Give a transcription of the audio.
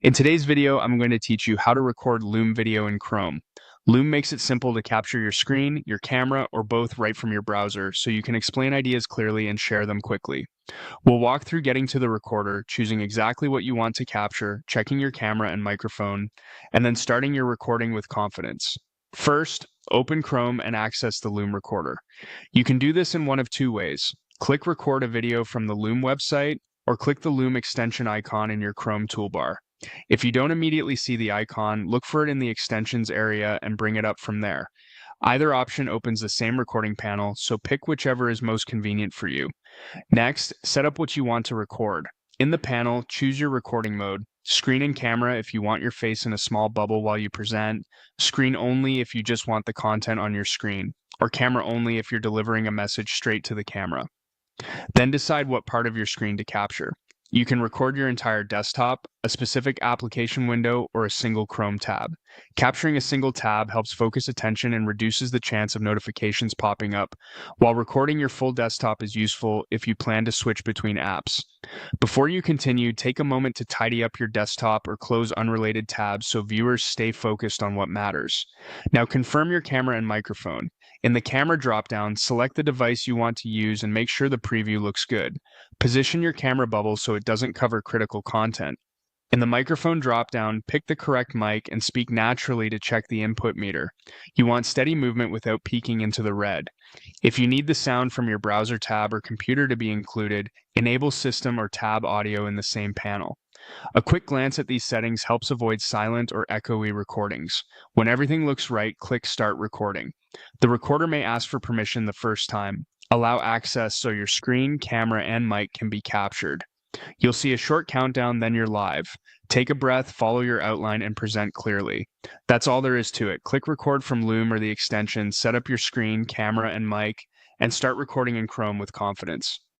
In today's video, I'm going to teach you how to record Loom video in Chrome. Loom makes it simple to capture your screen, your camera, or both right from your browser, so you can explain ideas clearly and share them quickly. We'll walk through getting to the recorder, choosing exactly what you want to capture, checking your camera and microphone, and then starting your recording with confidence. First, open Chrome and access the Loom recorder. You can do this in one of two ways. Click Record a video from the Loom website, or click the Loom extension icon in your Chrome toolbar. If you don't immediately see the icon, look for it in the extensions area and bring it up from there. Either option opens the same recording panel, so pick whichever is most convenient for you. Next, set up what you want to record. In the panel, choose your recording mode. Screen and camera if you want your face in a small bubble while you present, screen only if you just want the content on your screen, or camera only if you're delivering a message straight to the camera. Then decide what part of your screen to capture. You can record your entire desktop, a specific application window, or a single Chrome tab. Capturing a single tab helps focus attention and reduces the chance of notifications popping up, while recording your full desktop is useful if you plan to switch between apps. Before you continue, take a moment to tidy up your desktop or close unrelated tabs so viewers stay focused on what matters. Now confirm your camera and microphone. In the camera dropdown, select the device you want to use and make sure the preview looks good. Position your camera bubble so it doesn't cover critical content. In the microphone dropdown, pick the correct mic and speak naturally to check the input meter. You want steady movement without peeking into the red. If you need the sound from your browser tab or computer to be included, enable system or tab audio in the same panel. A quick glance at these settings helps avoid silent or echoey recordings. When everything looks right, click Start Recording. The recorder may ask for permission the first time. Allow access so your screen, camera, and mic can be captured. You'll see a short countdown, then you're live. Take a breath, follow your outline, and present clearly. That's all there is to it. Click Record from Loom or the extension, set up your screen, camera, and mic, and start recording in Chrome with confidence.